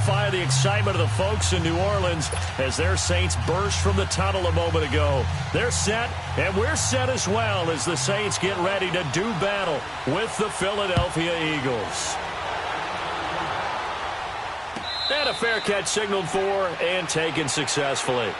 amplify the excitement of the folks in New Orleans as their Saints burst from the tunnel a moment ago. They're set, and we're set as well as the Saints get ready to do battle with the Philadelphia Eagles. And a fair catch signaled for and taken successfully.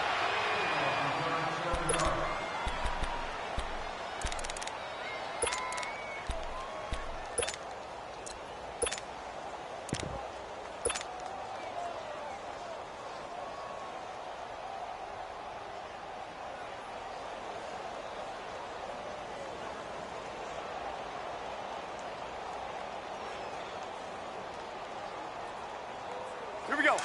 Here we go.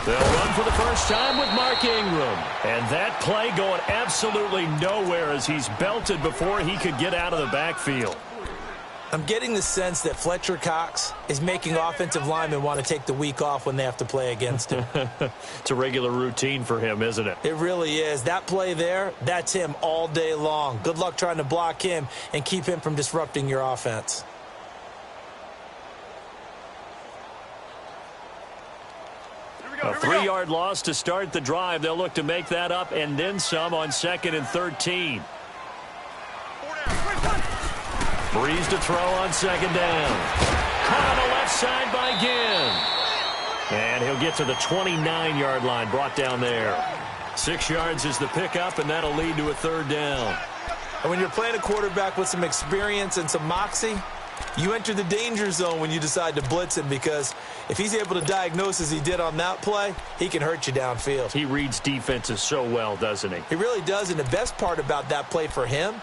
They'll run for the first time with Mark Ingram. And that play going absolutely nowhere as he's belted before he could get out of the backfield. I'm getting the sense that Fletcher Cox is making offensive linemen want to take the week off when they have to play against him. It's a regular routine for him, isn't it? It really is. That play there, that's him all day long. Good luck trying to block him and keep him from disrupting your offense. A 3-yard loss to start the drive. They'll look to make that up and then some on 2nd and 13. Breeze to throw on 2nd down. Caught on the left side by Ginn. And he'll get to the 29-yard line, brought down there. 6 yards is the pickup, and that'll lead to a 3rd down. And when you're playing a quarterback with some experience and some moxie, you enter the danger zone when you decide to blitz him, because if he's able to diagnose as he did on that play, he can hurt you downfield. He reads defenses so well, doesn't he? He really does, and the best part about that play for him,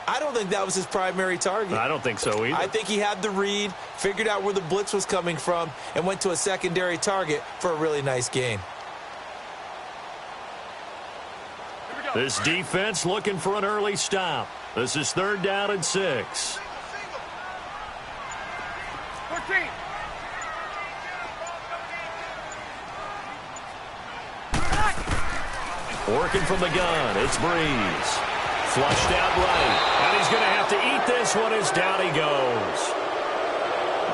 I don't think that was his primary target. I don't think so either. I think he had the read, figured out where the blitz was coming from, and went to a secondary target for a really nice gain. This defense looking for an early stop. This is 3rd down and 6. 14. Working from the gun, it's Breeze. Flushed out right, and he's going to have to eat this one as down he goes.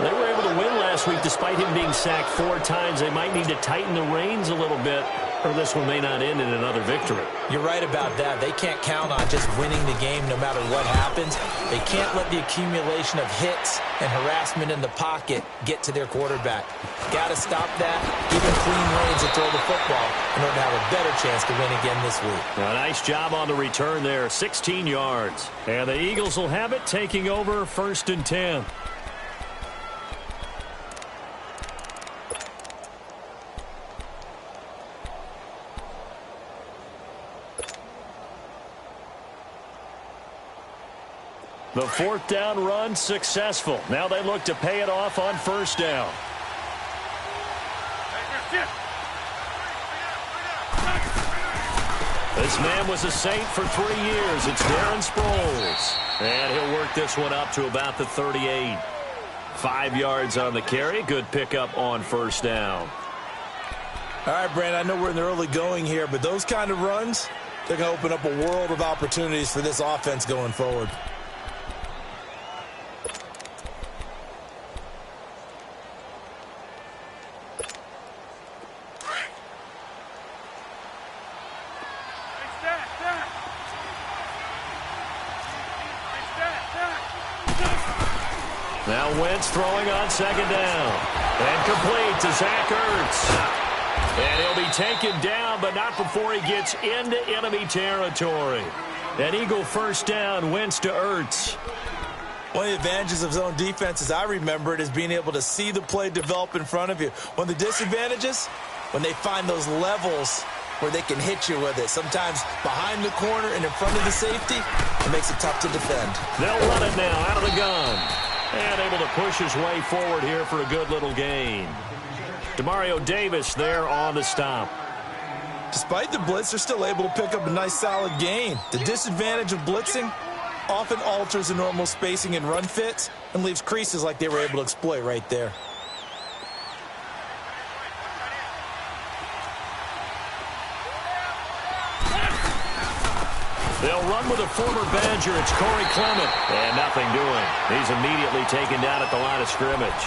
They were able to win last week despite him being sacked 4 times. They might need to tighten the reins a little bit, or this one may not end in another victory. You're right about that. They can't count on just winning the game no matter what happens. They can't let the accumulation of hits and harassment in the pocket get to their quarterback. Got to stop that, give him clean reins to throw the football in order to have a better chance to win again this week. A nice job on the return there, 16 yards. And the Eagles will have it, taking over 1st and 10. The 4th down run successful. Now they look to pay it off on 1st down. This man was a Saint for 3 years. It's Darren Sproles. And he'll work this one up to about the 38. 5 yards on the carry. Good pickup on 1st down. All right, Brandon, I know we're in the early going here, but those kind of runs, they're going to open up a world of opportunities for this offense going forward. Now Wentz throwing on 2nd down. And complete to Zach Ertz. And he'll be taken down, but not before he gets into enemy territory. An Eagle 1st down, Wentz to Ertz. One of the advantages of zone defense, as I remember it, is being able to see the play develop in front of you. One of the disadvantages, when they find those levels where they can hit you with it. Sometimes behind the corner and in front of the safety, it makes it tough to defend. They'll run it now out of the gun. And able to push his way forward here for a good little gain. Demario Davis there on the stop. Despite the blitz, they're still able to pick up a nice solid gain. The disadvantage of blitzing often alters the normal spacing and run fits and leaves creases like they were able to exploit right there. They'll run with a former Badger. It's Corey Clement. And nothing doing. He's immediately taken down at the line of scrimmage.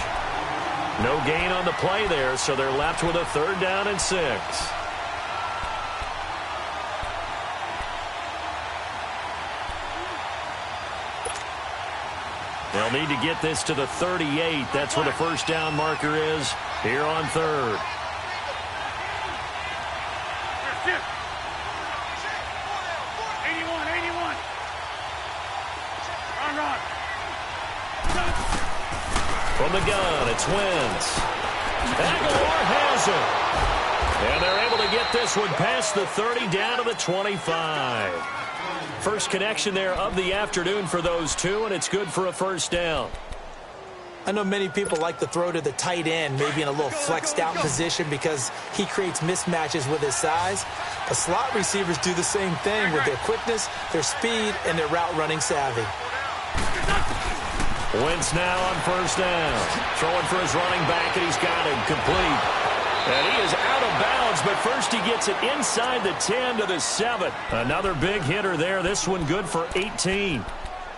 No gain on the play there, so they're left with a 3rd down and 6. They'll need to get this to the 38. That's where the first down marker is here on 3rd. From the gun, it's Wentz. Aguilar has it. And they're able to get this one past the 30 down to the 25. First connection there of the afternoon for those two, and it's good for a first down. I know many people like to throw to the tight end, maybe in a little flexed out position because he creates mismatches with his size. But slot receivers do the same thing with their quickness, their speed, and their route running savvy. Wentz now on first down. Throwing for his running back, and he's got him complete. And he is out of bounds, but first he gets it inside the 10 to the 7. Another big hitter there. This one good for 18.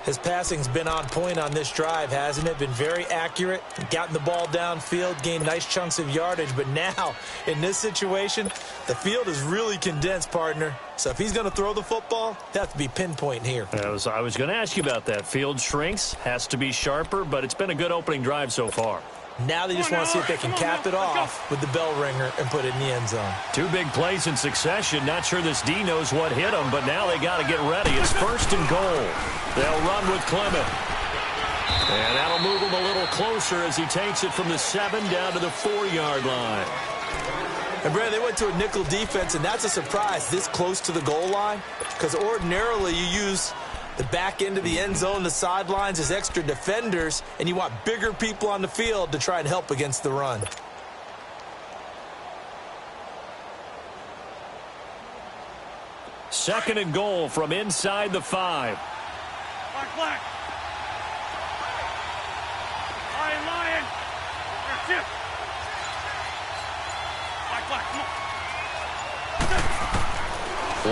His passing's been on point on this drive, hasn't it? Been very accurate, gotten the ball downfield, gained nice chunks of yardage. But now, in this situation, the field is really condensed, partner. So if he's going to throw the football, he'll have to be pinpoint here. I was going to ask you about that. Field shrinks, has to be sharper, but it's been a good opening drive so far. Now they just want to see if they can cap it off with the bell ringer and put it in the end zone. 2 big plays in succession. Not sure this D knows what hit them, but now they got to get ready. It's 1st and goal. They'll run with Clement. And that'll move him a little closer as he takes it from the 7 down to the 4-yard line. And, Brad, they went to a nickel defense, and that's a surprise this close to the goal line because ordinarily you use the back end of the end zone, the sidelines as extra defenders, and you want bigger people on the field to try and help against the run. Second and goal from inside the 5. Black. Lion. Black, come on.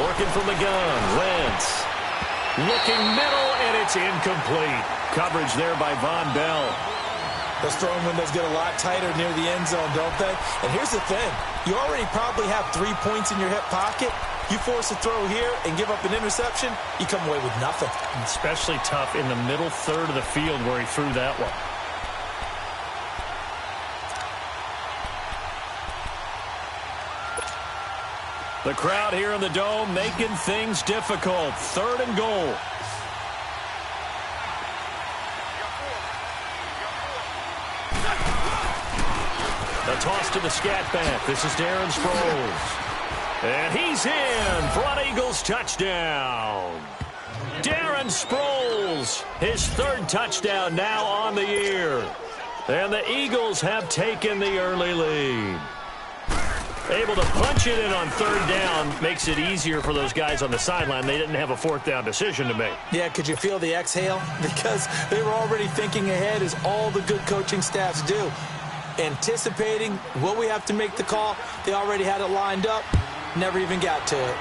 Working from the gun, Wentz. Looking middle, and it's incomplete. Coverage there by Von Bell. Those throwing windows get a lot tighter near the end zone, don't they? And here's the thing. You already probably have 3 points in your hip pocket. You force a throw here and give up an interception, you come away with nothing. Especially tough in the middle third of the field where he threw that one. The crowd here in the Dome making things difficult. 3rd and goal. A toss to the scat back. This is Darren Sproles. And he's in for an Eagles touchdown. Darren Sproles, his 3rd touchdown now on the year. And the Eagles have taken the early lead. Able to punch it in on 3rd down makes it easier for those guys on the sideline. They didn't have a 4th down decision to make. Yeah, could you feel the exhale? Because they were already thinking ahead as all the good coaching staffs do. Anticipating, will we have to make the call? They already had it lined up. Never even got to it.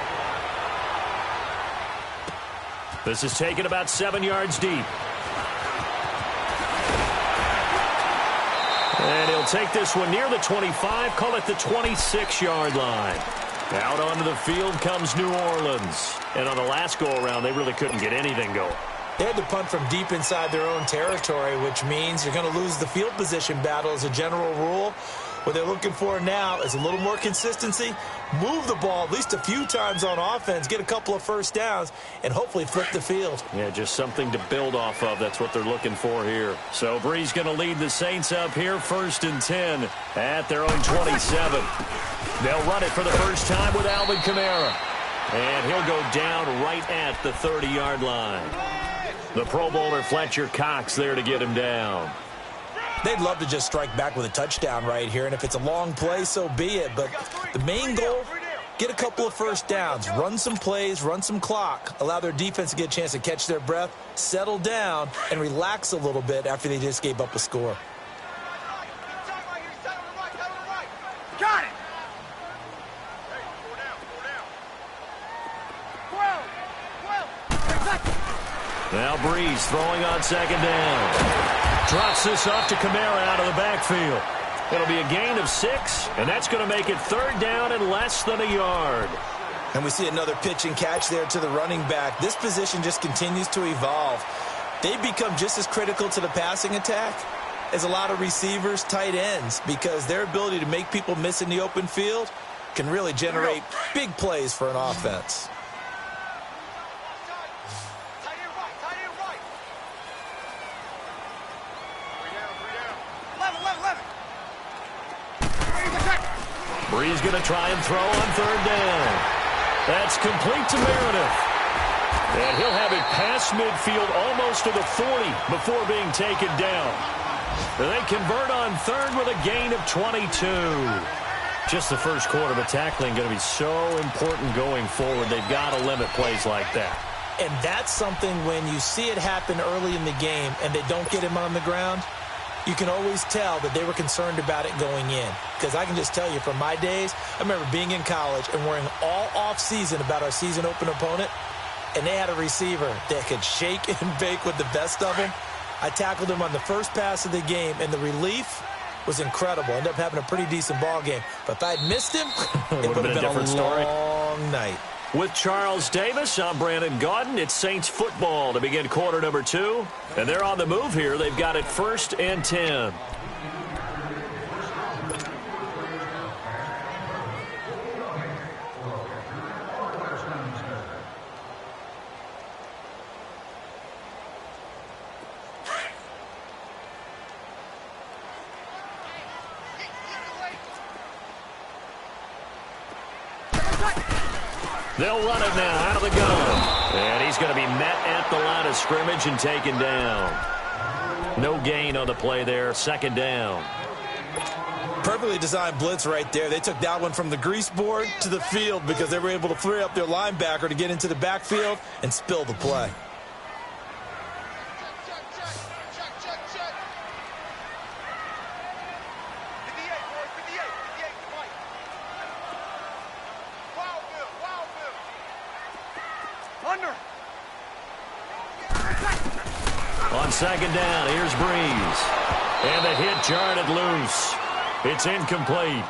This is taken about 7 yards deep. And he'll take this one near the 25, call it the 26-yard line. Out onto the field comes New Orleans. And on the last go-around, they really couldn't get anything going. They had to punt from deep inside their own territory, which means you're going to lose the field position battle as a general rule. What they're looking for now is a little more consistency, move the ball at least a few times on offense, get a couple of first downs, and hopefully flip the field. Yeah, just something to build off of. That's what they're looking for here. So Bree's going to lead the Saints up here, 1st and 10 at their own 27. They'll run it for the first time with Alvin Kamara. And he'll go down right at the 30-yard line. The Pro Bowler Fletcher Cox there to get him down. They'd love to just strike back with a touchdown right here, and if it's a long play, so be it. But the main goal, get a couple of first downs, run some plays, run some clock, allow their defense to get a chance to catch their breath, settle down, and relax a little bit after they just gave up a score. Got it. Now Breeze throwing on second down. Drops this off to Kamara out of the backfield. It'll be a gain of 6, and that's going to make it third down and less than a yard. And we see another pitch and catch there to the running back. This position just continues to evolve. They become just as critical to the passing attack as a lot of receivers, tight ends, because their ability to make people miss in the open field can really generate big plays for an offense. Breeze going to try and throw on third down. That's complete to Meredith. And he'll have it past midfield almost to the 40 before being taken down. And they convert on third with a gain of 22. Just the first quarter, but tackling going to be so important going forward. They've got to limit plays like that. And that's something when you see it happen early in the game and they don't get him on the ground, you can always tell that they were concerned about it going in. Because I can just tell you from my days, I remember being in college and worrying all off-season about our season open opponent, and they had a receiver that could shake and bake with the best of them. I tackled him on the first pass of the game, and the relief was incredible. Ended up having a pretty decent ball game. But if I'd missed him, it would have been a different story. Long night. With Charles Davis, I'm Brandon Gaudin. It's Saints football to begin quarter number 2. And they're on the move here. They've got it 1st and 10. They'll run it now out of the gun. And he's going to be met at the line of scrimmage and taken down. No gain on the play there. 2nd down. Perfectly designed blitz right there. They took that one from the grease board to the field because they were able to free up their linebacker to get into the backfield and spill the play. On 2nd down, here's Breeze. And the hit jarred it loose. It's incomplete.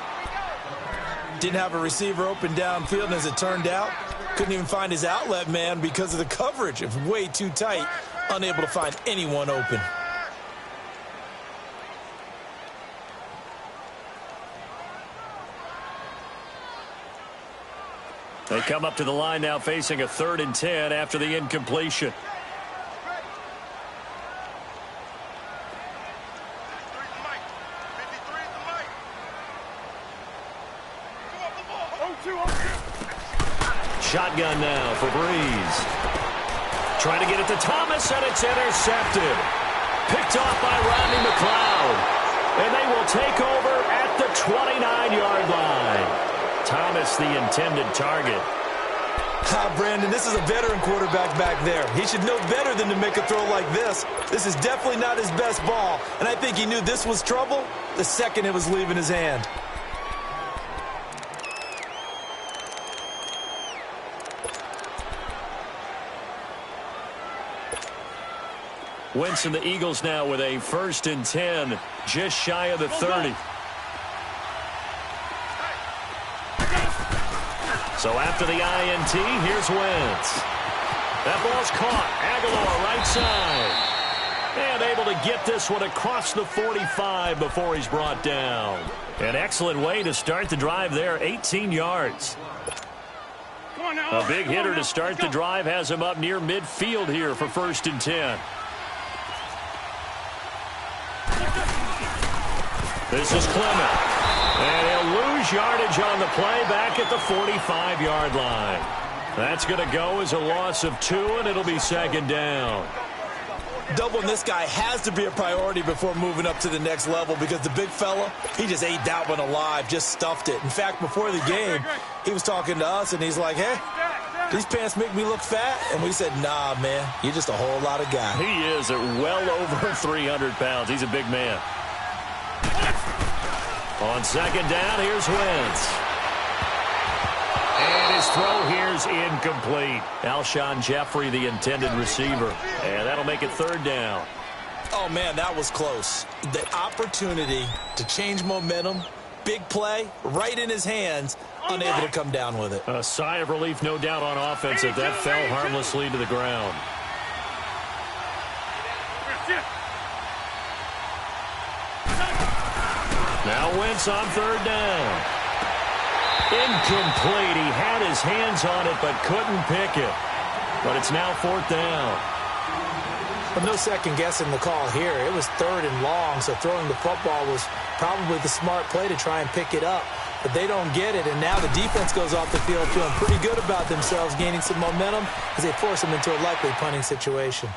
Didn't have a receiver open downfield, and as it turned out, couldn't even find his outlet man because of the coverage. It was way too tight, unable to find anyone open. They come up to the line now facing a 3rd and 10 after the incompletion. Shotgun now for Breeze. Trying to get it to Thomas, and it's intercepted. Picked off by Rodney McLeod. And they will take over at the 29-yard line. Thomas, the intended target. Brandon, this is a veteran quarterback back there. He should know better than to make a throw like this. This is definitely not his best ball, and I think he knew this was trouble the second it was leaving his hand. Wentz and the Eagles now with a 1st and 10, just shy of the 30. So after the INT, here's Wentz. That ball's caught. Aguilar right side. And able to get this one across the 45 before he's brought down. An excellent way to start the drive there, 18 yards. A big hitter to start the drive has him up near midfield here for 1st and 10. This is Clement. And he'll lose yardage on the play back at the 45-yard line. That's going to go as a loss of 2, and it'll be 2nd down. Doubling this guy has to be a priority before moving up to the next level because the big fella, he just ate that one alive, just stuffed it. In fact, before the game, he was talking to us, and he's like, hey, these pants make me look fat? And we said, nah, man, you're just a whole lot of guy. He is at well over 300 pounds. He's a big man. On 2nd down, here's Wentz. And His throw here's incomplete. Alshon Jeffrey, the intended receiver. And that'll make it third down. Oh, man, that was close. The opportunity to change momentum, big play, right in his hands, unable to come down with it. A sigh of relief, no doubt, on offense if that fell harmlessly to the ground. Now Wentz on third down. Incomplete. He had his hands on it but couldn't pick it. But it's now fourth down. But no second guessing the call here. It was third and long, so throwing the football was probably the smart play to try and pick it up. But they don't get it, and now the defense goes off the field feeling pretty good about themselves, gaining some momentum as they force them into a likely punting situation.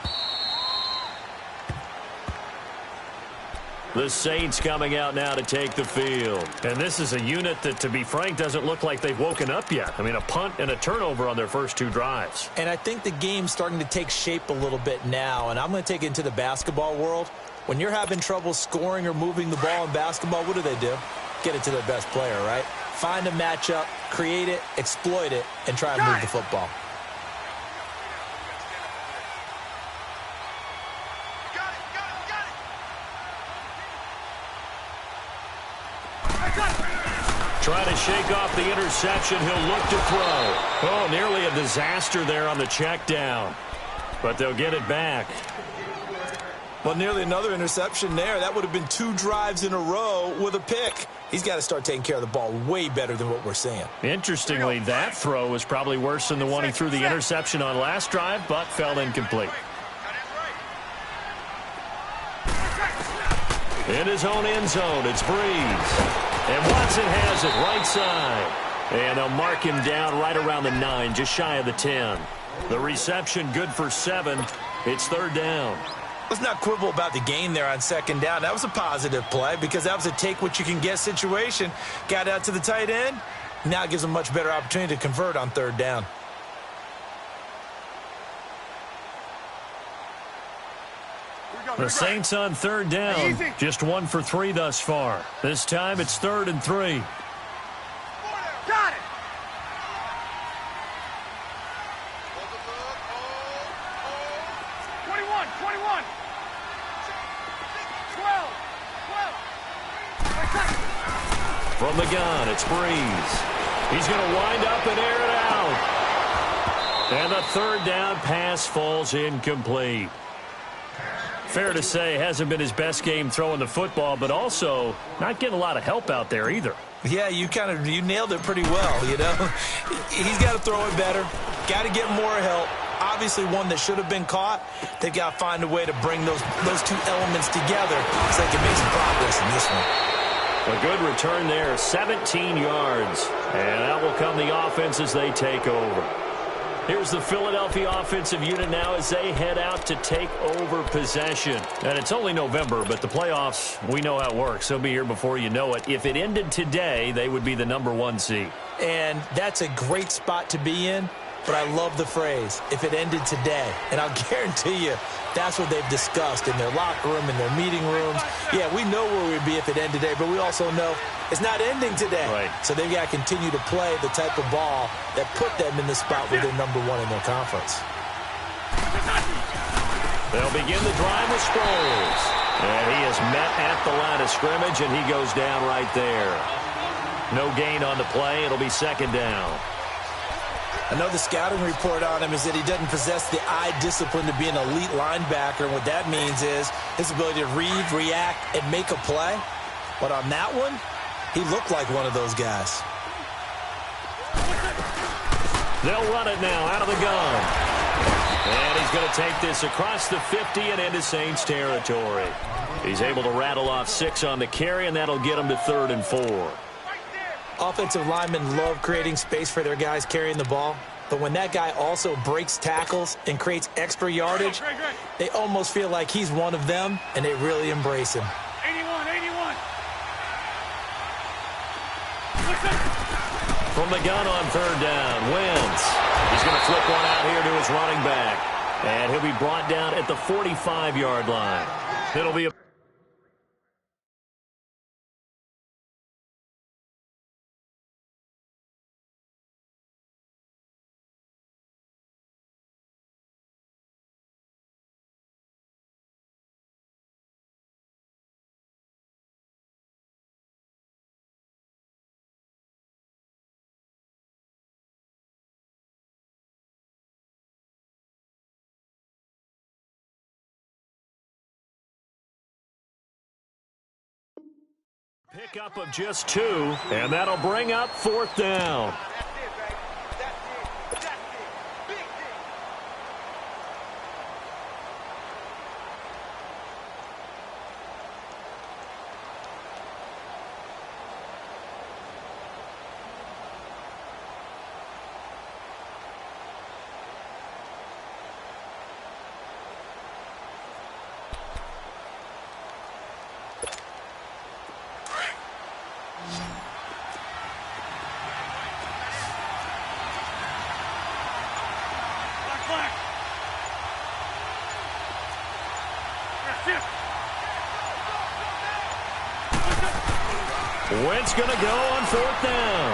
The Saints coming out now to take the field. And this is a unit that, to be frank, doesn't look like they've woken up yet. I mean, a punt and a turnover on their first two drives. And I think the game's starting to take shape a little bit now, and I'm going to take it into the basketball world. When you're having trouble scoring or moving the ball in basketball, what do? Get it to their best player, right? Find a matchup, create it, exploit it, and try and move the football. Trying to shake off the interception. He'll look to throw. Oh, nearly a disaster there on the check down. But they'll get it back. Well, nearly another interception there. That would have been 2 drives in a row with a pick. He's got to start taking care of the ball way better than what we're seeing. Interestingly, that throw was probably worse than the one he threw the interception on last drive, but fell incomplete. In his own end zone, it's Breeze. And Watson has it right side. And they'll mark him down right around the 9, just shy of the 10. The reception good for 7. It's third down. Let's not quibble about the gain there on second down. That was a positive play because that was a take-what-you-can-get situation. Got out to the tight end. Now it gives them a much better opportunity to convert on third down. The Saints on third down, just 1 for 3 thus far. This time it's 3rd and 3. Got it! From the gun, it's Breeze. He's going to wind up and air it out. And the third down pass falls incomplete. Fair to say, hasn't been his best game throwing the football, but also not getting a lot of help out there either. Yeah, you nailed it pretty well, you know. He's got to throw it better. Got to get more help. Obviously one that should have been caught. They've got to find a way to bring those two elements together so they can make some progress in this one. A good return there, 17 yards. And that will come the offense as they take over. Here's the Philadelphia offensive unit now as they head out to take over possession. And it's only November, but the playoffs, we know how it works. They'll be here before you know it. If it ended today, they would be the #1 seed. And that's a great spot to be in, but I love the phrase, if it ended today. And I'll guarantee you, that's what they've discussed in their locker room, in their meeting rooms. Yeah, we know where we'd be if it ended today, but we also know it's not ending today. Right. So they've got to continue to play the type of ball that put them in the spot where they're #1 in their conference. They'll begin the drive with Sproles. And he is met at the line of scrimmage, and he goes down right there. No gain on the play. It'll be second down. I know the scouting report on him is that he doesn't possess the eye discipline to be an elite linebacker, and what that means is his ability to read, react, and make a play. But on that one, he looked like one of those guys. They'll run it now out of the gun. And he's going to take this across the 50 and into Saints territory. He's able to rattle off 6 on the carry, and that'll get him to 3rd and 4. Offensive linemen love creating space for their guys carrying the ball, but when that guy also breaks tackles and creates extra yardage, they almost feel like he's one of them, and they really embrace him. 81. From the gun on third down, Wentz. He's going to flip one out here to his running back, and he'll be brought down at the 45-yard line. It'll be a Pickup of just 2, and that'll bring up 4th down. Wentz going to go on 4th down.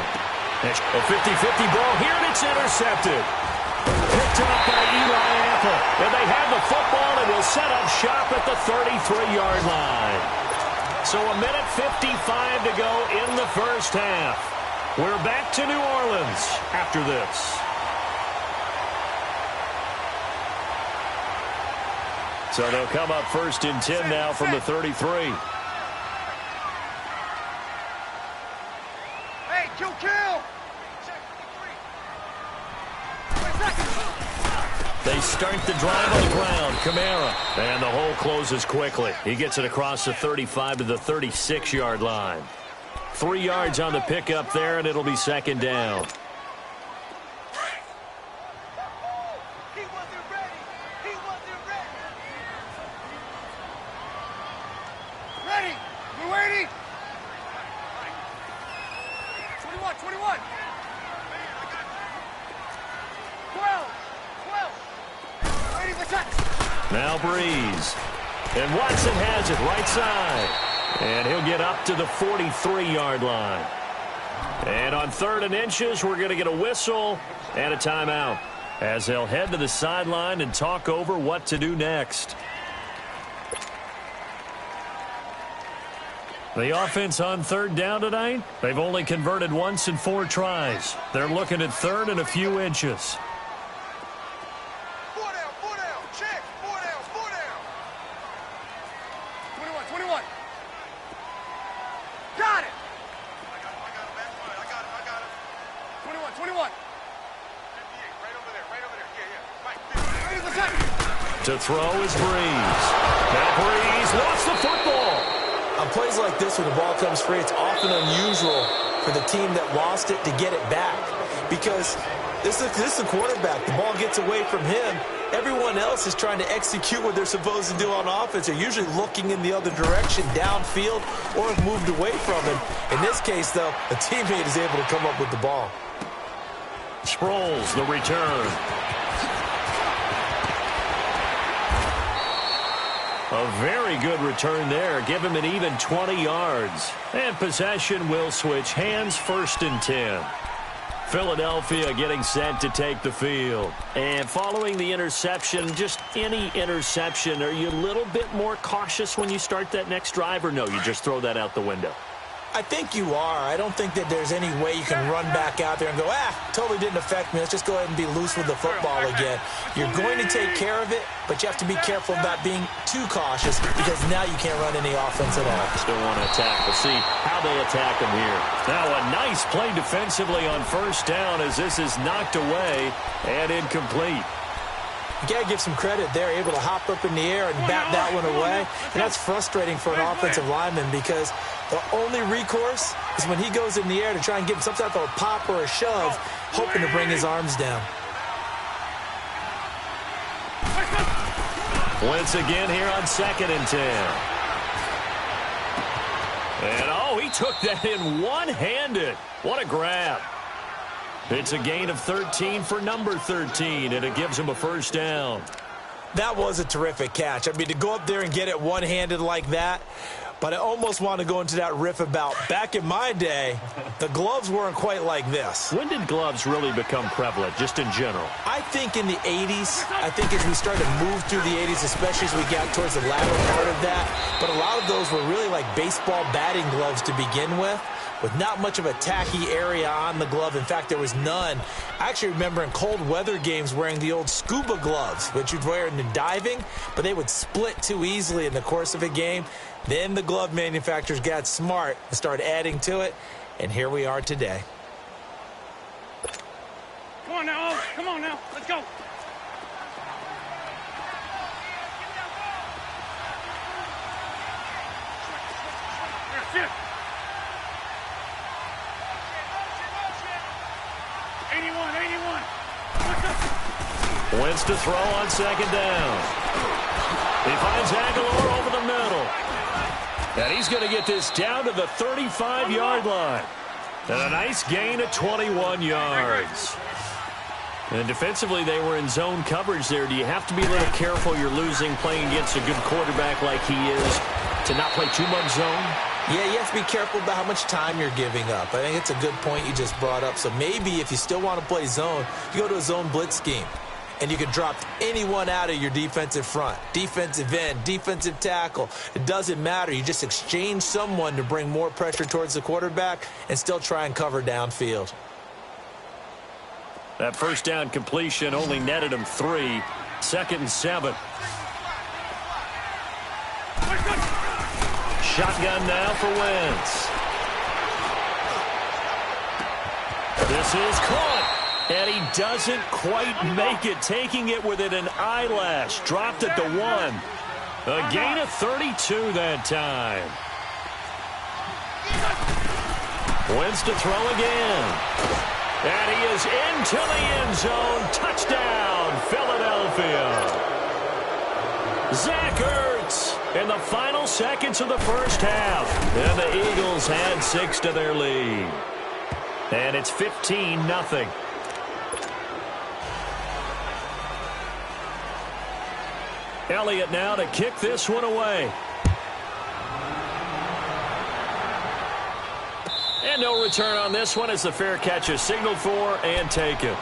A 50-50 ball here, and it's intercepted. Picked up by Eli Apple. And they have the football and will set up shop at the 33-yard line. So a minute 55 to go in the first half. We're back to New Orleans after this. So they'll come up 1st and 10 now from the 33. They start the drive on the ground. Kamara. And the hole closes quickly. He gets it across the 35 to the 36-yard line. 3 yards on the pickup there, and it'll be 2nd down. Ready. We're waiting. 21. 12. Now Breeze. And Watson has it right side. And he'll get up to the 43-yard line. And on 3rd and inches, we're going to get a whistle and a timeout as they'll head to the sideline and talk over what to do next. The offense on 3rd down tonight, they've only converted once in 4 tries. They're looking at 3rd and a few inches. 21. Got it. I got it. 21. Right over there. Yeah. To throw is Breeze. Now Breeze lost the football. On plays like this, when the ball comes free, it's often unusual for the team that lost it to get it back. Because this is the quarterback. The ball gets away from him. Everyone else is trying to execute what they're supposed to do on offense. They're usually looking in the other direction, downfield, or have moved away from him. In this case, though, a teammate is able to come up with the ball. Sproles, the return. A very good return there. Give him an even 20 yards. And possession will switch hands, 1st and 10. Philadelphia getting set to take the field. And following the interception, just any interception, are you a little bit more cautious when you start that next drive, or no, you just throw that out the window? I think you are. I don't think that there's any way you can run back out there and go, totally didn't affect me. Let's just go ahead and be loose with the football again. You're going to take care of it, but you have to be careful about being too cautious because now you can't run any offense at all. Still want to attack. We'll see how they attack them here. Now a nice play defensively on 1st down as this is knocked away and incomplete. You got to give some credit there, able to hop up in the air and bat that one away. And that's frustrating for an offensive lineman because the only recourse is when he goes in the air to try and give him some type of a pop or a shove, hoping to bring his arms down. Blitz again here on 2nd and 10. And, he took that in one-handed. What a grab. It's a gain of 13 for number 13, and it gives him a 1st down. That was a terrific catch. I mean, to go up there and get it one-handed like that, but I almost want to go into that riff about back in my day, the gloves weren't quite like this. When did gloves really become prevalent, just in general? I think in the 80s. I think as we started to move through the 80s, especially as we got towards the latter part of that. But a lot of those were really like baseball batting gloves to begin with. with not much of a tacky area on the glove. In fact, there was none. I actually remember in cold weather games wearing the old scuba gloves, which you'd wear in the diving, but they would split too easily in the course of a game. Then the glove manufacturers got smart and started adding to it, and here we are today. Come on now, come on now, let's go. That's it. 81. Wins to throw on second down. He finds Aguilar over the middle. And he's going to get this down to the 35-yard line. And a nice gain of 21 yards. And defensively, they were in zone coverage there. Do you have to be a little careful you're losing playing against a good quarterback like he is to not play too much zone? Yeah, you have to be careful about how much time you're giving up. I think it's a good point you just brought up. So maybe if you still want to play zone, you go to a zone blitz scheme. And you can drop anyone out of your defensive front, defensive end, defensive tackle. It doesn't matter. You just exchange someone to bring more pressure towards the quarterback and still try and cover downfield. That first down completion only netted him 3. 2nd and 7. Shotgun now for Wentz. This is caught. And he doesn't quite make it, taking it within an eyelash. Dropped it to 1. A gain of 32 that time. Wentz to throw again. And he is into the end zone. Touchdown, Philadelphia. Zach Ertz in the final seconds of the first half. And the Eagles had 6 to their lead. And it's 15-0. Elliott now to kick this one away. And no return on this one as the fair catch is signaled for and taken.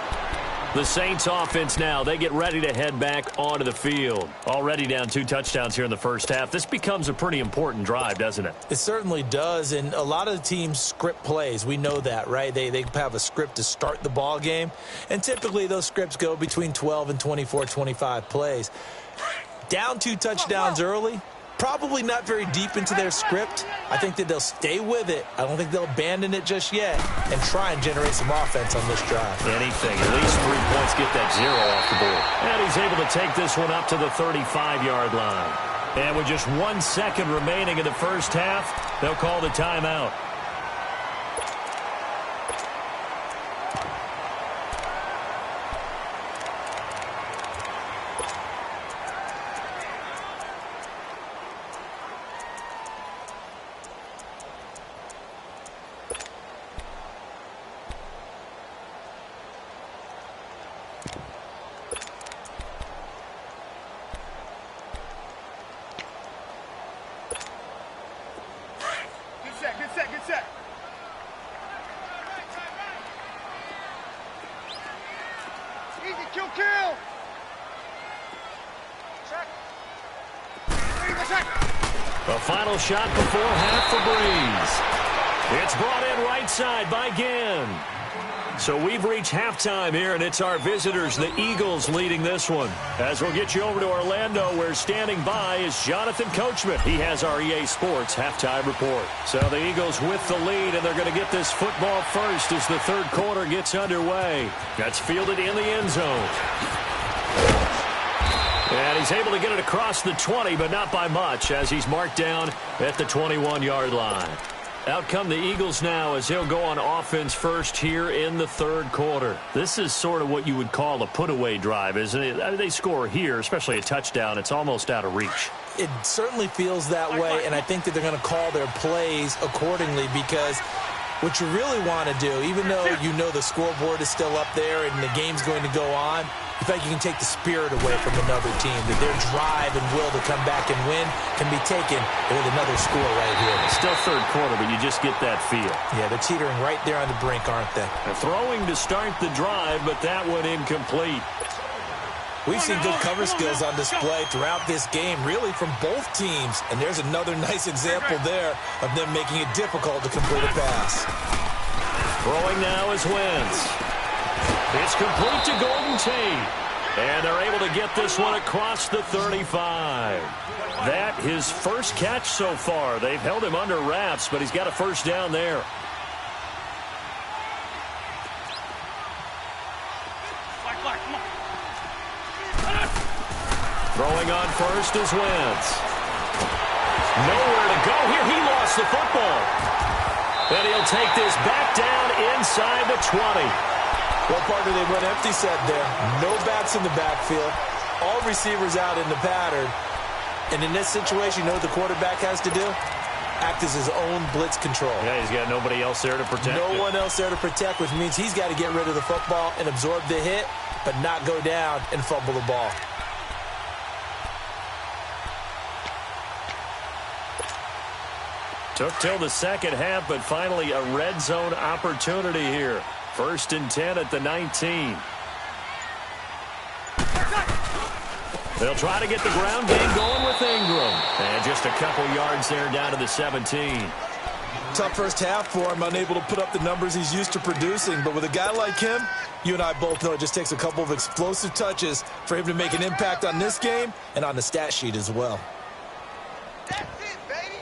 The Saints offense now, they get ready to head back onto the field. Already down 2 touchdowns here in the first half. This becomes a pretty important drive, doesn't it? It certainly does, and a lot of the teams script plays. We know that, right? They have a script to start the ball game, and typically those scripts go between 12 and 24, 25 plays. Down 2 touchdowns early, probably not very deep into their script. I think that they'll stay with it. I don't think they'll abandon it just yet and try and generate some offense on this drive. Anything. At least 3 points get that 0 off the board. And he's able to take this one up to the 35-yard line. And with just 1 second remaining in the first half, they'll call the timeout. Get set. Easy, kill. Check. The final shot before half for Breeze. It's brought in right side by Ginn. So we've reached halftime here, and it's our visitors, the Eagles, leading this one. As we'll get you over to Orlando, where standing by is Jonathan Coachman. He has our EA Sports halftime report. So the Eagles with the lead, and they're going to get this football first as the third quarter gets underway. That's fielded in the end zone. And he's able to get it across the 20, but not by much, as he's marked down at the 21-yard line. Out come the Eagles now as they'll go on offense first here in the third quarter. This is sort of what you would call a put-away drive, isn't it? I mean, they score here, especially a touchdown. It's almost out of reach. It certainly feels that way, and I think that they're going to call their plays accordingly, because what you really want to do, even though you know the scoreboard is still up there and the game's going to go on, you feel like you can take the spirit away from another team, that their drive and will to come back and win can be taken with another score right here. It's still third quarter, but you just get that feel. Yeah, they're teetering right there on the brink, aren't they? They're throwing to start the drive, but that one incomplete. We've seen good cover skills on display throughout this game, really from both teams. And there's another nice example there of them making it difficult to complete a pass. Throwing now is Wentz. It's complete to Golden Tate. And they're able to get this one across the 35. That his first catch so far. They've held him under wraps, but he's got a first down there. Throwing on first is Wentz. Nowhere to go here. He lost the football. And he'll take this back down inside the 20. Well, partner, they went empty set there. No backs in the backfield. All receivers out in the pattern. And in this situation, you know what the quarterback has to do? Act as his own blitz control. Yeah, he's got nobody else there to protect. No one else there to protect, which means he's got to get rid of the football and absorb the hit, but not go down and fumble the ball. Took till the second half, but finally a red zone opportunity here. 1st and 10 at the 19. They'll try to get the ground game going with Ingram. And just a couple yards there down to the 17. Tough first half for him, unable to put up the numbers he's used to producing. But with a guy like him, you and I both know it just takes a couple of explosive touches for him to make an impact on this game and on the stat sheet as well. That's it, baby.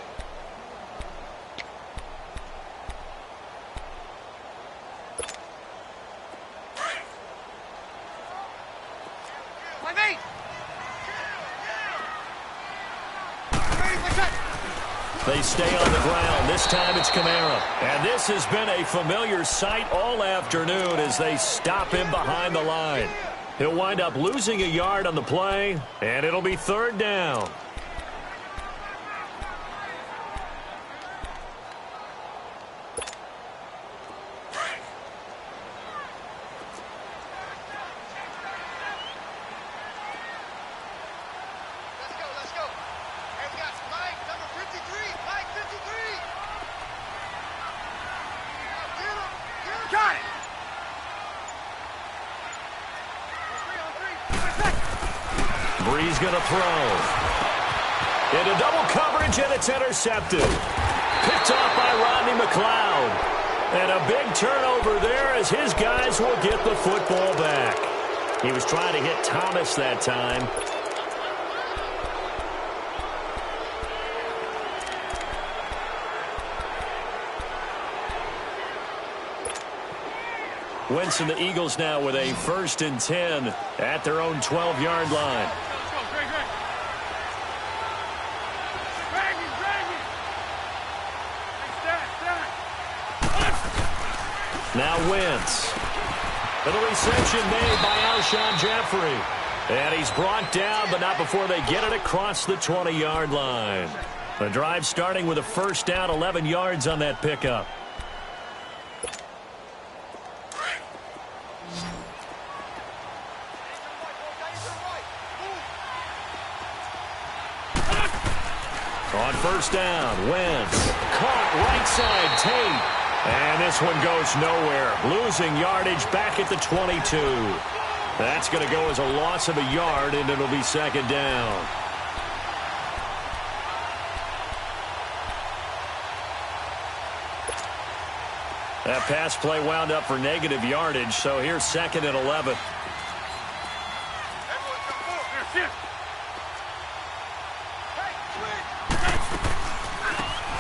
They stay on the ground. This time it's Kamara. And this has been a familiar sight all afternoon as they stop him behind the line. He'll wind up losing a yard on the play, and it'll be 3rd down. Brees going to throw. Into double coverage, and it's intercepted. Picked off by Rodney McLeod. And a big turnover there as his guys will get the football back. He was trying to hit Thomas that time. Wentz and the Eagles now with a 1st and 10 at their own 12-yard line. Now Wentz. And the reception made by Alshon Jeffrey. And he's brought down, but not before they get it across the 20-yard line. The drive starting with a first down, 11 yards on that pickup. On first down, Wentz. Caught right side, Tate. And this one goes nowhere. Losing yardage back at the 22. That's going to go as a loss of a yard, and it'll be 2nd down. That pass play wound up for negative yardage, so here's 2nd and 11.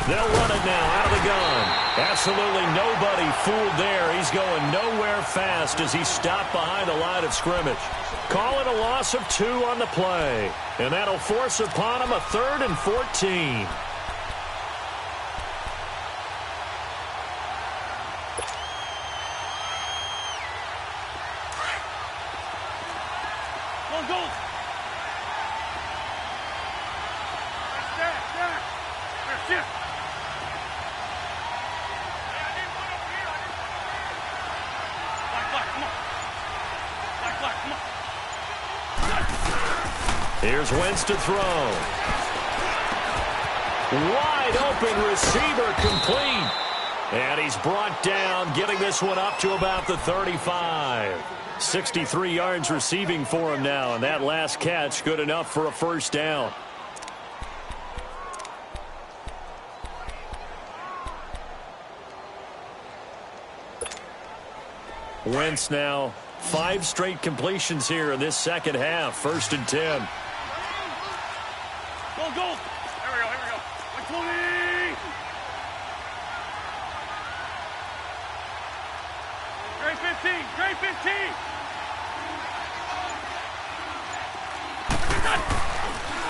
They'll run it now out of the gun. Absolutely nobody fooled there. He's going nowhere fast as he stopped behind the line of scrimmage. Call it a loss of 2 on the play. And that'll force upon him a 3rd and 14. Here's Wentz to throw. Wide open receiver complete. And he's brought down, getting this one up to about the 35. 63 yards receiving for him now, and that last catch good enough for a first down. Wentz now 5 straight completions here in this second half. 1st and 10. Go, go. Here we go. 120. Great 15. Great 15.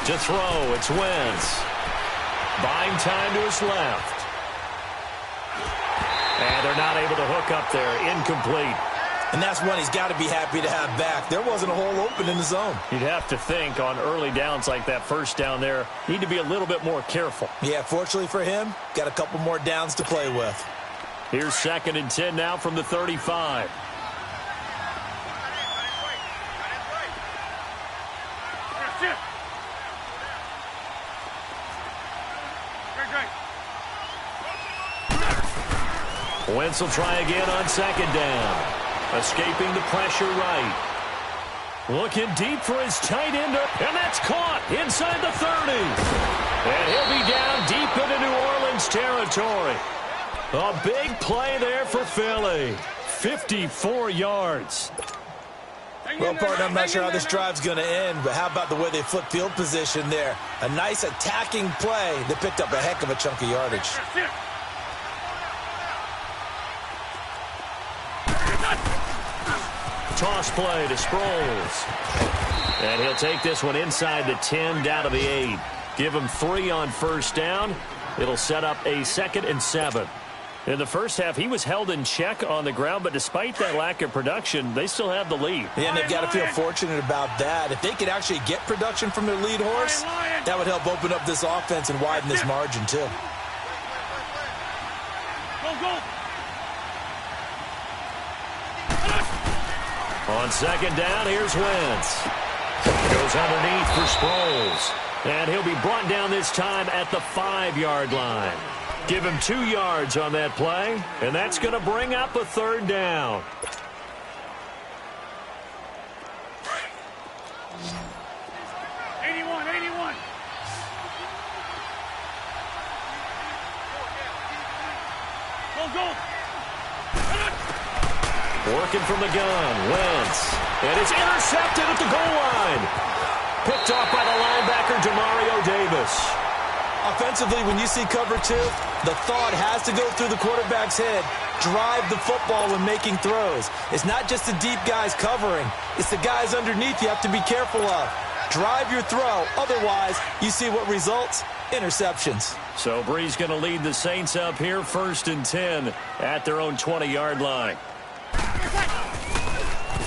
To throw, it's Wentz. Buying time to his left. And they're not able to hook up there. Incomplete. And that's one he's got to be happy to have back. There wasn't a hole open in the zone. You'd have to think on early downs like that first down there, need to be a little bit more careful. Yeah, fortunately for him, got a couple more downs to play with. Here's 2nd and 10 now from the 35. Wentz will try again on 2nd down. Escaping the pressure right. Looking deep for his tight end. And that's caught inside the 30. And he'll be down deep into New Orleans territory. A big play there for Philly. 54 yards. Well, partner, I'm not sure how this drive's going to end, but how about the way they flip field position there? A nice attacking play that picked up a heck of a chunk of yardage. Toss play to Sproles. And he'll take this one inside the 10, down to the 8. Give him 3 on 1st down. It'll set up a 2nd and 7. In the first half, he was held in check on the ground, but despite that lack of production, they still have the lead. Yeah, and they've got to feel fortunate about that. If they could actually get production from their lead horse, that would help open up this offense and widen this margin, too. Go, go. On 2nd down, here's Wentz. Goes underneath for Sproles. And he'll be brought down this time at the 5-yard line. Give him 2 yards on that play, and that's going to bring up a 3rd down. Working from the gun, Wentz. And it's intercepted at the goal line. Picked off by the linebacker, Demario Davis. Offensively, when you see cover 2, the thought has to go through the quarterback's head. Drive the football when making throws. It's not just the deep guys covering. It's the guys underneath you have to be careful of. Drive your throw. Otherwise, you see what results? Interceptions. So Brees going to lead the Saints up here, 1st and 10 at their own 20-yard line.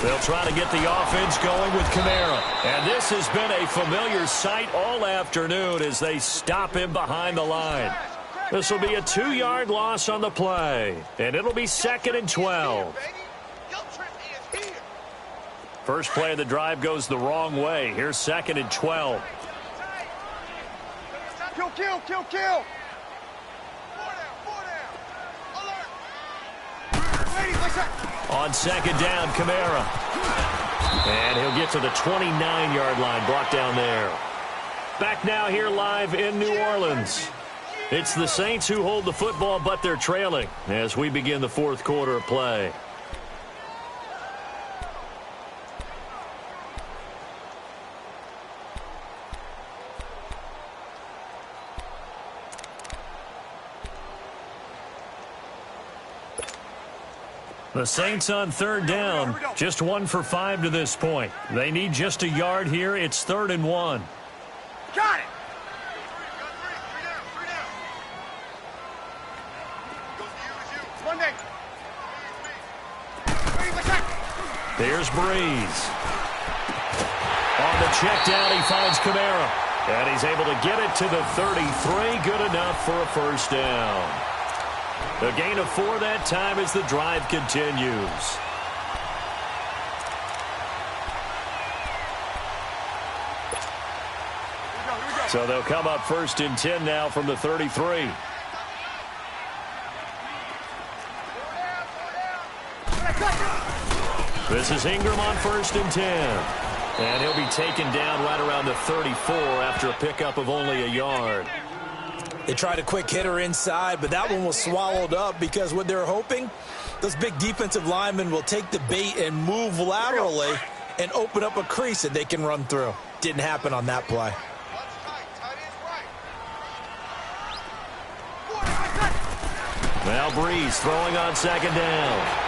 They'll try to get the offense going with Kamara. And this has been a familiar sight all afternoon as they stop him behind the line. This will be a 2-yard loss on the play. And it'll be 2nd and 12. First play of the drive goes the wrong way. Here's 2nd and 12. Kill. On 2nd down, Kamara. And he'll get to the 29-yard line, brought down there. Back now here live in New Orleans. It's the Saints who hold the football, but they're trailing as we begin the 4th quarter of play. The Saints on 3rd down, just 1 for 5 to this point. They need just a yard here. It's 3rd and 1. Got it. Monday. Here's Brees. On the check down, he finds Kamara. And he's able to get it to the 33. Good enough for a first down. A gain of 4 that time as the drive continues. So they'll come up 1st and 10 now from the 33. This is Ingram on 1st and 10. And he'll be taken down right around the 34 after a pickup of only a yard. They tried a quick hitter inside, but that one was swallowed up because what they're hoping, those big defensive linemen will take the bait and move laterally and open up a crease that they can run through. Didn't happen on that play. Now Breeze throwing on 2nd down.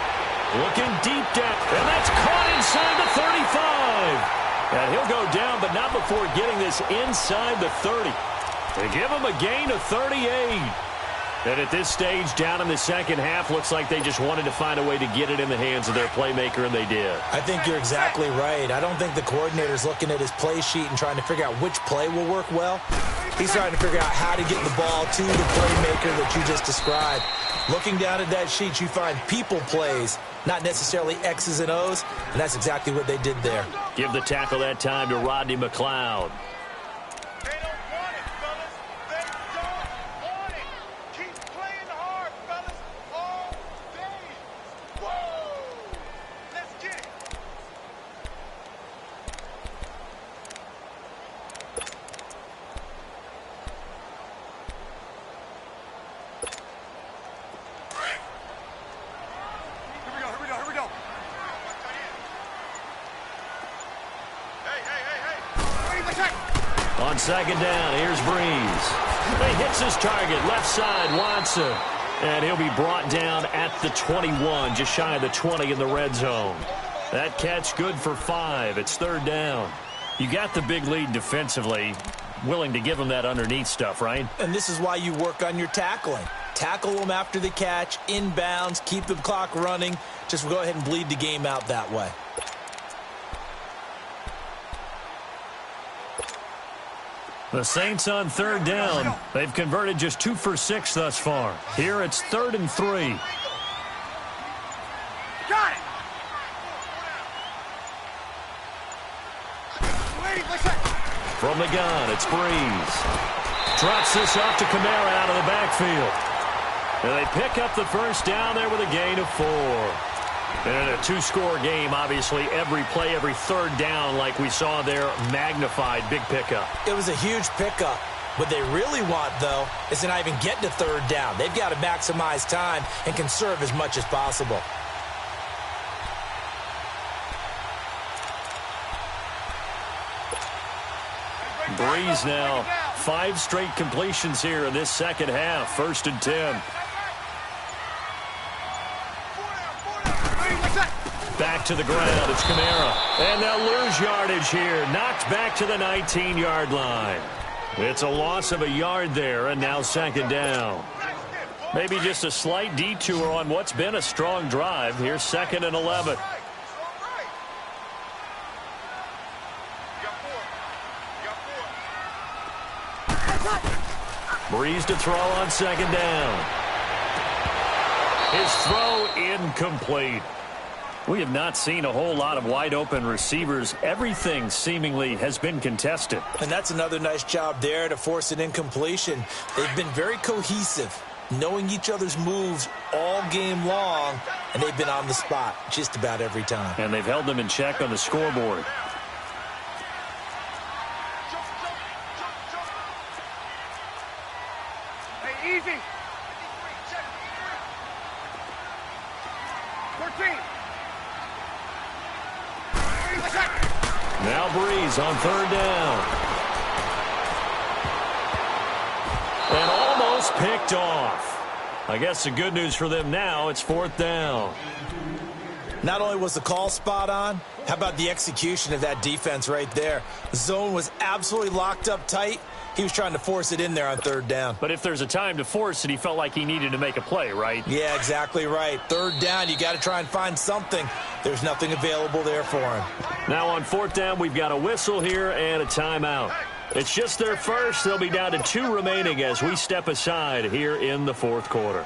Looking deep down, and that's caught inside the 35. And he'll go down, but not before getting this inside the 30. They give him a gain of 38. And at this stage, down in the second half, looks like they just wanted to find a way to get it in the hands of their playmaker, and they did. I think you're exactly right. I don't think the coordinator's looking at his play sheet and trying to figure out which play will work well. He's trying to figure out how to get the ball to the playmaker that you just described. Looking down at that sheet, you find people plays, not necessarily X's and O's, and that's exactly what they did there. Give the tackle that time to Rodney McLeod. They don't want it, fellas. They don't want it. Keep playing hard, fellas, all day. Whoa! Let's get it. Here we go. Hey. On 2nd down, here's Breeze. He hits his target, left side, Watson. And he'll be brought down at the 21, just shy of the 20 in the red zone. That catch good for 5. It's 3rd down. You got the big lead defensively. Willing to give him that underneath stuff, right? And this is why you work on your tackling. Tackle them after the catch, inbounds, keep the clock running. Just go ahead and bleed the game out that way. The Saints on 3rd down. They've converted just 2 for 6 thus far. Here it's 3rd and 3. Got it. From the gun, it's Breeze. Drops this off to Kamara out of the backfield. And they pick up the 1st down there with a gain of 4. And in a 2-score game, obviously, every play, every 3rd down, like we saw there, magnified, big pickup. It was a huge pickup. What they really want, though, is to not even get to 3rd down. They've got to maximize time and conserve as much as possible. Breeze now, 5 straight completions here in this second half. 1st and 10. Back to the ground, it's Kamara. And they'll lose yardage here. Knocked back to the 19-yard line. It's a loss of a yard there, and now 2nd down. Maybe just a slight detour on what's been a strong drive. Here's 2nd and 11. Breeze to throw on 2nd down. His throw incomplete. We have not seen a whole lot of wide-open receivers. Everything seemingly has been contested. And that's another nice job there to force an incompletion. They've been very cohesive, knowing each other's moves all game long, and they've been on the spot just about every time. And they've held them in check on the scoreboard. Hey, easy. 13. Now Breeze on 3rd down. And almost picked off. I guess the good news for them now, it's 4th down. Not only was the call spot on, how about the execution of that defense right there? The zone was absolutely locked up tight. He was trying to force it in there on 3rd down. But if there's a time to force it, he felt like he needed to make a play, right? Yeah, exactly right. 3rd down, you got to try and find something. There's nothing available there for him. Now on 4th down, we've got a whistle here and a timeout. It's just their first. They'll be down to 2 remaining as we step aside here in the 4th quarter.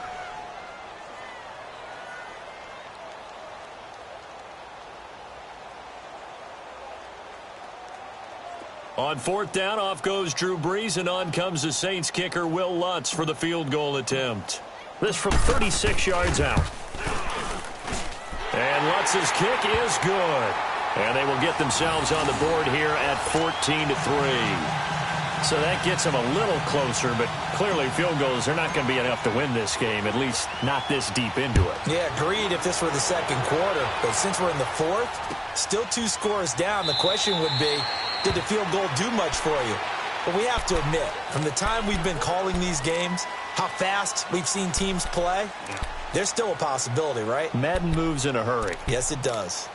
On 4th down, off goes Drew Brees, and on comes the Saints kicker Will Lutz for the field goal attempt. This from 36 yards out. And Lutz's kick is good. And they will get themselves on the board here at 14-3. So that gets them a little closer, but clearly field goals are not going to be enough to win this game, at least not this deep into it. Yeah, agreed if this were the second quarter. But since we're in the fourth, still 2 scores down, the question would be, did the field goal do much for you? But we have to admit, from the time we've been calling these games, how fast we've seen teams play, there's still a possibility, right? Madden moves in a hurry. Yes, it does.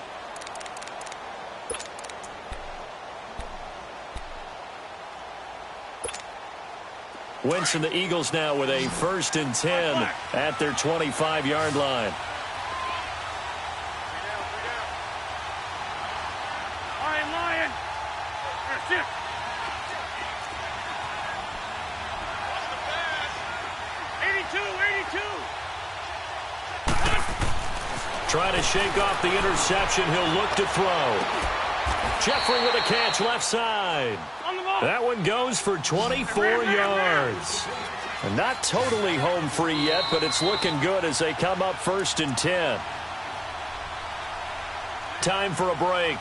Wentz and the Eagles now with a 1st and 10 at their 25-yard line. Lion. That's it. Trying to shake off the interception. He'll look to throw. Jeffrey with a catch left side. That one goes for 24 yards. And not totally home free yet, but it's looking good as they come up 1st and 10. Time for a break.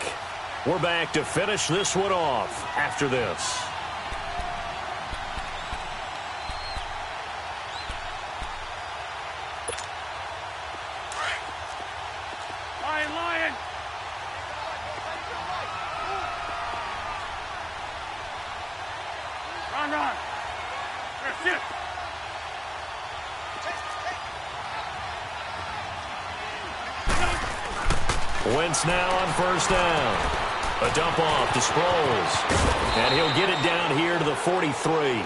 We're back to finish this one off after this. Lion. Run. That's it. Wentz now on 1st down. A dump off to Sproles. And he'll get it down here to the 43.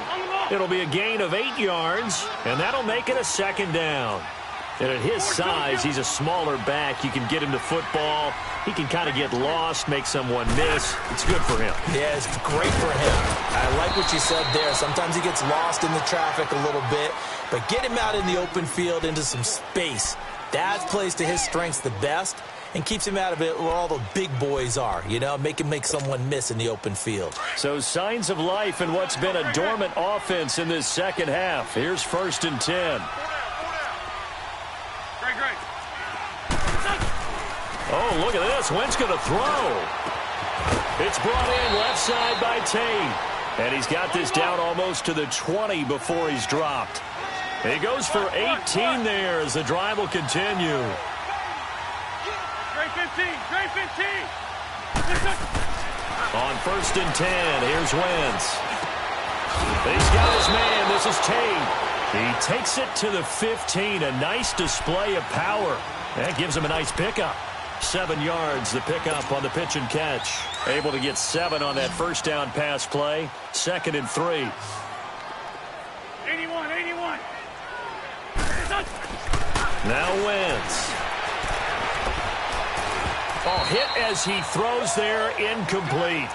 It'll be a gain of 8 yards, and that'll make it a 2nd down. And at his size, he's a smaller back. You can get him to football. He can kind of get lost, make someone miss. It's good for him. Yeah, it's great for him. I like what you said there. Sometimes he gets lost in the traffic a little bit, but get him out in the open field into some space. That plays to his strengths the best and keeps him out of it where all the big boys are, you know, make someone miss in the open field. So signs of life in what's been a dormant offense in this second half. Here's 1st and 10. Great. Oh, look at this. Wentz going to throw. It's brought in left side by Tate. And he's got this down almost to the 20 before he's dropped. He goes for 18 there as the drive will continue. Great 15. On 1st and 10, here's Wentz. He's got his man. This is Tate. He takes it to the 15. A nice display of power. That gives him a nice pickup. 7 yards, the pickup on the pitch and catch. Able to get 7 on that 1st down pass play. 2nd and 3. 81. Now Wentz. Oh, hit as he throws there, incomplete.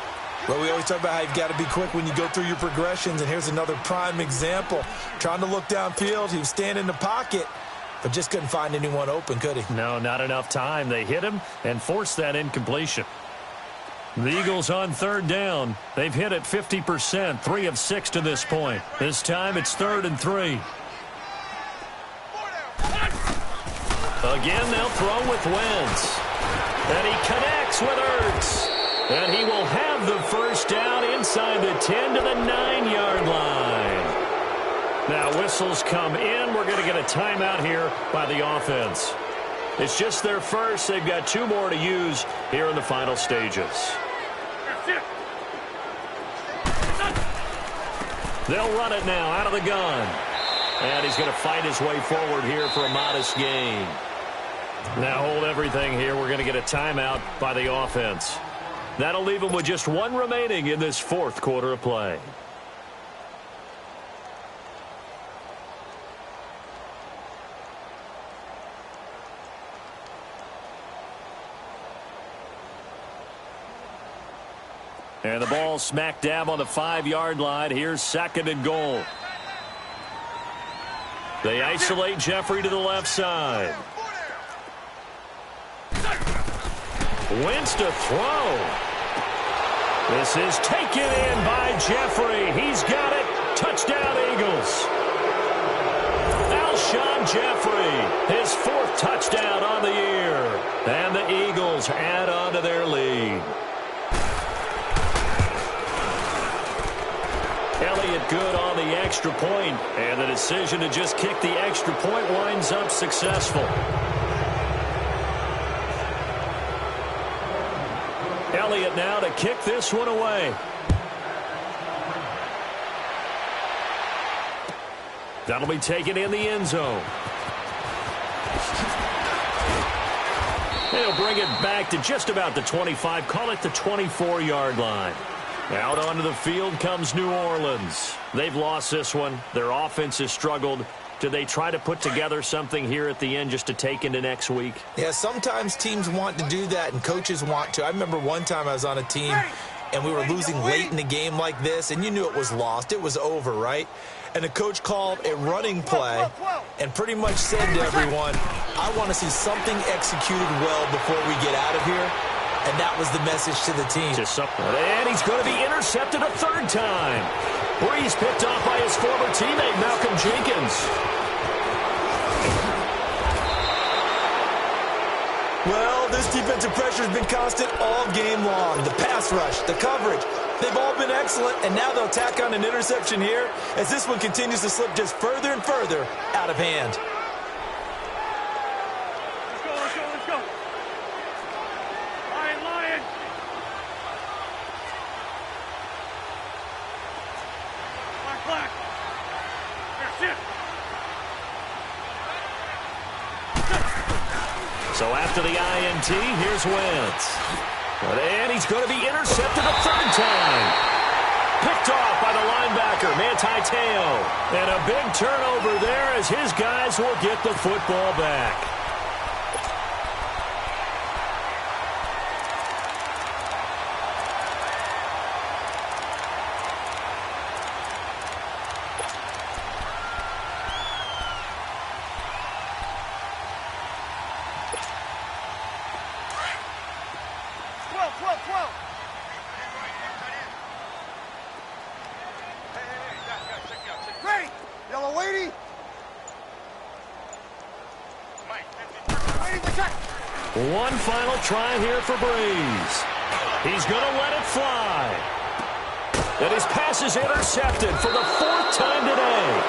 Well, we always talk about how you've got to be quick when you go through your progressions, and here's another prime example. Trying to look downfield, he was standing in the pocket, but just couldn't find anyone open, could he? No, not enough time. They hit him and forced that incompletion. The Eagles on 3rd down. They've hit it 50%, 3 of 6 to this point. This time it's 3rd and 3. Again, they'll throw with Wentz. And he connects with Ertz. And he will have the 1st down inside the 10 to the 9-yard line. Now whistles come in. We're going to get a timeout here by the offense. It's just their first. They've got 2 more to use here in the final stages. They'll run it now out of the gun. And he's going to fight his way forward here for a modest gain. Now hold everything here. We're going to get a timeout by the offense. That'll leave them with just 1 remaining in this 4th quarter of play. And the ball smack dab on the 5-yard line. Here's 2nd and goal. They isolate Jeffrey to the left side. Wentz to throw. This is taken in by Jeffrey. He's got it. Touchdown, Eagles. Alshon Jeffrey, his 4th touchdown on the year. And the Eagles add on to their lead. Elliott good on the extra point, and the decision to just kick the extra point winds up successful. Elliott now to kick this one away. That'll be taken in the end zone. He'll bring it back to just about the 25, call it the 24-yard line. Out onto the field comes New Orleans. They've lost this one. Their offense has struggled. Do they try to put together something here at the end just to take into next week? Yeah, sometimes teams want to do that and coaches want to. I remember one time I was on a team and we were losing late in the game like this, and you knew it was lost. It was over, right? And the coach called a running play and pretty much said to everyone, I want to see something executed well before we get out of here. And that was the message to the team. And he's going to be intercepted a 3rd time. Breeze picked off by his former teammate, Malcolm Jenkins. Well, this defensive pressure has been constant all game long. The pass rush, the coverage, they've all been excellent, and now they'll tack on an interception here as this one continues to slip just further and further out of hand. Let's go. Lion. Black. Here, sit. So after the INT, here's Wentz. And he's going to be intercepted a 3rd time. Picked off by the linebacker, Manti Te'o. And a big turnover there as his guys will get the football back. Great! Yellow lady! One final try here for Breeze. He's going to let it fly. And his pass is intercepted for the 4th time today.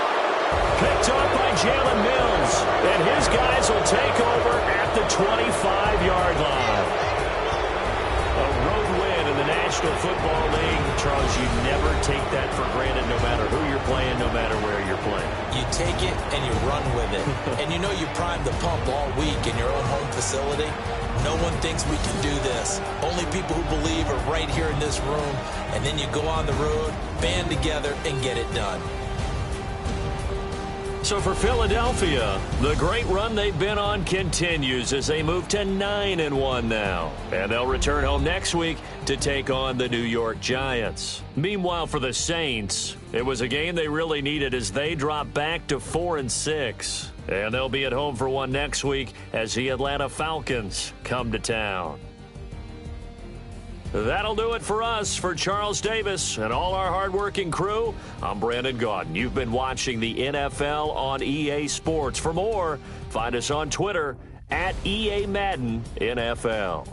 Picked up by Jalen Mills. And his guys will take over at the 25-yard line. A road win in the National Football League. Charles, you never take that for granted no matter who you're playing, no matter where you're playing. You take it and you run with it. And you know you primed the pump all week in your own home facility. No one thinks we can do this. Only people who believe are right here in this room. And then you go on the road, band together, and get it done. So for Philadelphia, the great run they've been on continues as they move to 9-1 now. And they'll return home next week to take on the New York Giants. Meanwhile, for the Saints, it was a game they really needed as they drop back to 4-6. And they'll be at home for one next week as the Atlanta Falcons come to town. That'll do it for us. For Charles Davis and all our hardworking crew, I'm Brandon Gaudin. You've been watching the NFL on EA Sports. For more, find us on Twitter at EA Madden NFL.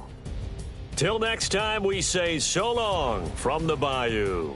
Till next time, we say so long from the Bayou.